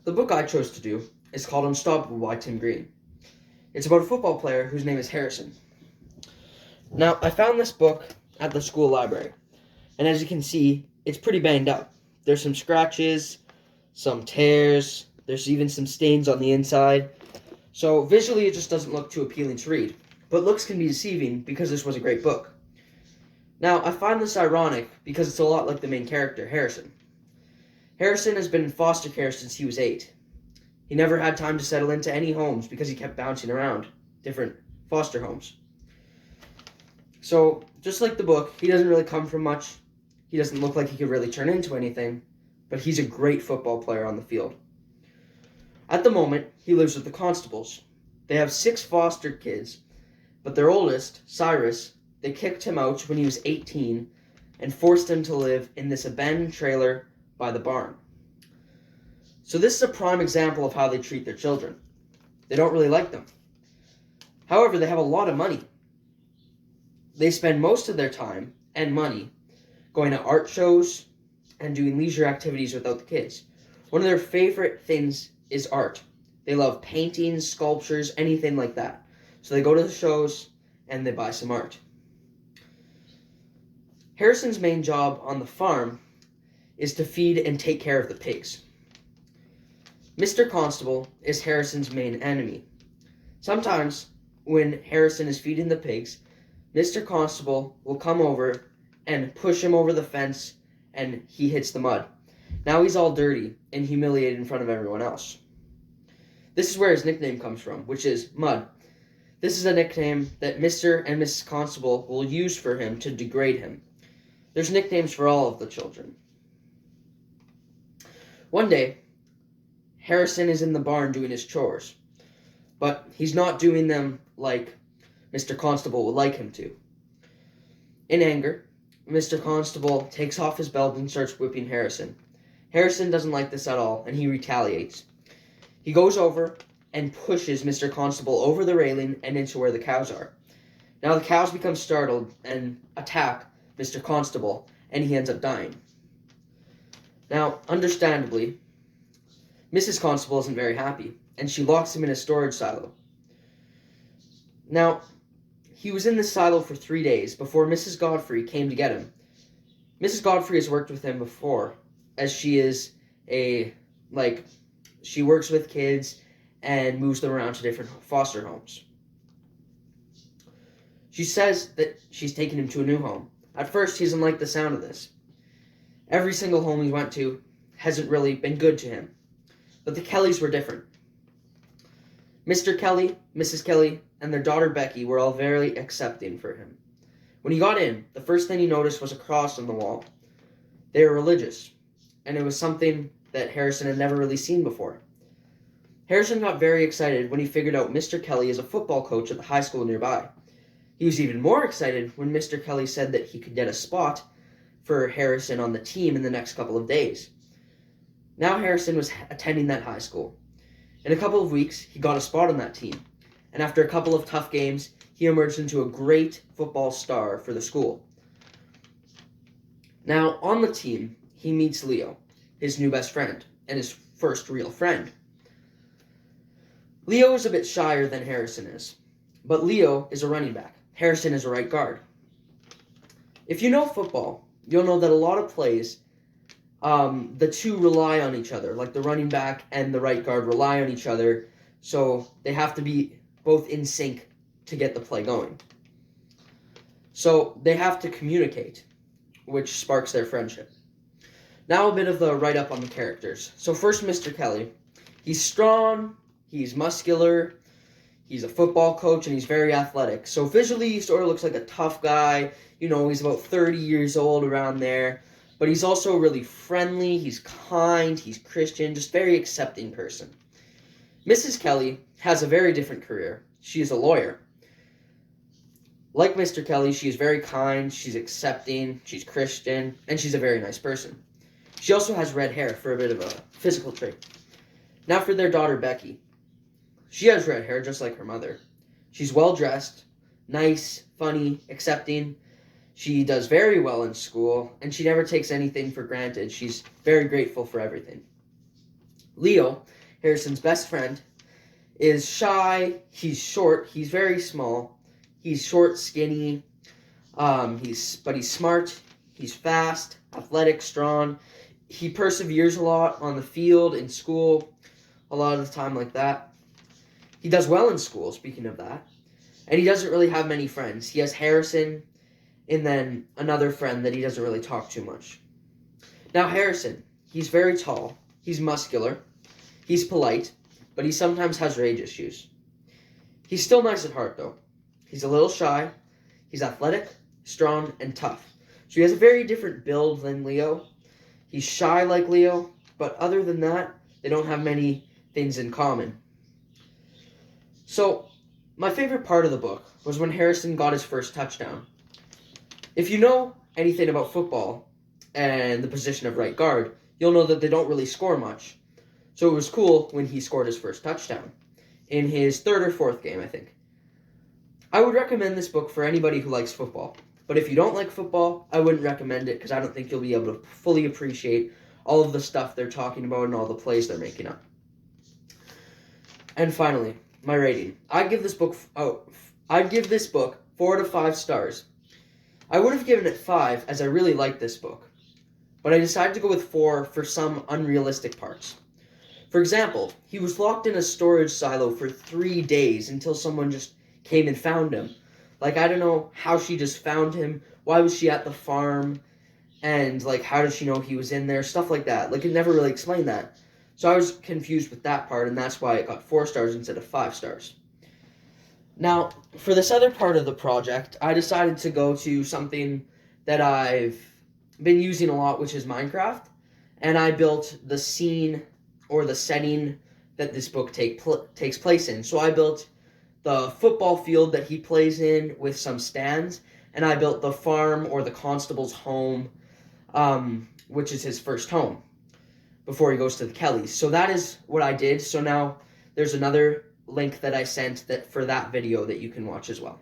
The book I chose to do is called Unstoppable by Tim Green. It's about a football player whose name is Harrison. Now, I found this book at the school library, and as you can see, it's pretty banged up. There's some scratches, some tears, there's even some stains on the inside. So visually, it just doesn't look too appealing to read. But looks can be deceiving because this was a great book. Now, I find this ironic because it's a lot like the main character, Harrison. Harrison has been in foster care since he was 8. He never had time to settle into any homes because he kept bouncing around different foster homes. So, just like the book, he doesn't really come from much. He doesn't look like he could really turn into anything, but he's a great football player on the field. At the moment, he lives with the Constables. They have 6 foster kids, but their oldest, Cyrus, they kicked him out when he was 18 and forced him to live in this abandoned trailer by the barn. So this is a prime example of how they treat their children. They don't really like them. However, they have a lot of money. They spend most of their time and money going to art shows and doing leisure activities without the kids. One of their favorite things is art. They love paintings, sculptures, anything like that. So they go to the shows and they buy some art. Harrison's main job on the farm is to feed and take care of the pigs. Mr. Constable is Harrison's main enemy. Sometimes, when Harrison is feeding the pigs, Mr. Constable will come over and push him over the fence, and he hits the mud. Now he's all dirty and humiliated in front of everyone else. This is where his nickname comes from, which is Mud. This is a nickname that Mr. and Mrs. Constable will use for him to degrade him. There's nicknames for all of the children. One day, Harrison is in the barn doing his chores, but he's not doing them like Mr. Constable would like him to. In anger, Mr. Constable takes off his belt and starts whipping Harrison. Harrison doesn't like this at all, and he retaliates. He goes over and pushes Mr. Constable over the railing and into where the cows are. Now the cows become startled and attack Mr. Constable, and he ends up dying. Now, understandably, Mrs. Constable isn't very happy, and she locks him in a storage silo. Now, he was in this silo for 3 days before Mrs. Godfrey came to get him. Mrs. Godfrey has worked with him before, as she is she works with kids and moves them around to different foster homes. She says that she's taken him to a new home. At first, he doesn't like the sound of this. Every single home he went to hasn't really been good to him. But the Kellys were different. Mr. Kelly, Mrs. Kelly, and their daughter Becky were all very accepting for him. When he got in, the first thing he noticed was a cross on the wall. They were religious, and it was something that Harrison had never really seen before. Harrison got very excited when he figured out Mr. Kelly is a football coach at the high school nearby. He was even more excited when Mr. Kelly said that he could get a spot for Harrison on the team in the next couple of days. Now Harrison was attending that high school. In a couple of weeks, he got a spot on that team, and after a couple of tough games, he emerged into a great football star for the school. Now, on the team, he meets Leo, his new best friend, and his first real friend. Leo is a bit shyer than Harrison is, but Leo is a running back. Harrison is a right guard. If you know football, you'll know that a lot of plays, the two rely on each other, like the running back and the right guard rely on each other, so they have to be both in sync to get the play going. So they have to communicate, which sparks their friendship. Now a bit of the write-up on the characters. So first, Mr. Kelly. He's strong, he's muscular, he's a football coach, and he's very athletic. So visually, he sort of looks like a tough guy. You know, he's about 30 years old, around there. But he's also really friendly, he's kind, he's Christian, just very accepting person. Mrs. Kelly has a very different career. She is a lawyer. Like Mr. Kelly, she is very kind, she's accepting, she's Christian, and she's a very nice person. She also has red hair for a bit of a physical trait. Now for their daughter, Becky. She has red hair just like her mother. She's well-dressed, nice, funny, accepting. She does very well in school, and she never takes anything for granted. She's very grateful for everything. Leo Harrison's best friend, is shy. He's short. He's very small. He's short, skinny. But he's smart. He's fast, athletic, strong. He perseveres a lot on the field, in school, a lot of the time like that. He does well in school, speaking of that. And he doesn't really have many friends. He has Harrison and then another friend that he doesn't really talk too much. Now, Harrison, he's very tall. He's muscular. He's polite, but he sometimes has rage issues. He's still nice at heart, though. He's a little shy. He's athletic, strong, and tough. So he has a very different build than Leo. He's shy like Leo, but other than that, they don't have many things in common. So, my favorite part of the book was when Harrison got his first touchdown. If you know anything about football and the position of right guard, you'll know that they don't really score much. So it was cool when he scored his first touchdown in his third or fourth game, I think. I would recommend this book for anybody who likes football. But if you don't like football, I wouldn't recommend it because I don't think you'll be able to fully appreciate all of the stuff they're talking about and all the plays they're making up. And finally, my rating. I'd give this book 4 to 5 stars. I would have given it 5 as I really liked this book, but I decided to go with 4 for some unrealistic parts. For example, he was locked in a storage silo for 3 days until someone just came and found him. Like, I don't know how she just found him. Why was she at the farm? And, like, how did she know he was in there? Stuff like that. Like, it never really explained that. So I was confused with that part, and that's why it got 4 stars instead of 5 stars. Now, for this other part of the project, I decided to go to something that I've been using a lot, which is Minecraft. And I built the scene or the setting that this book takes place in. So I built the football field that he plays in with some stands, and I built the farm or the constable's home, which is his first home before he goes to the Kellys. So that is what I did. So now there's another link that I sent for that video that you can watch as well.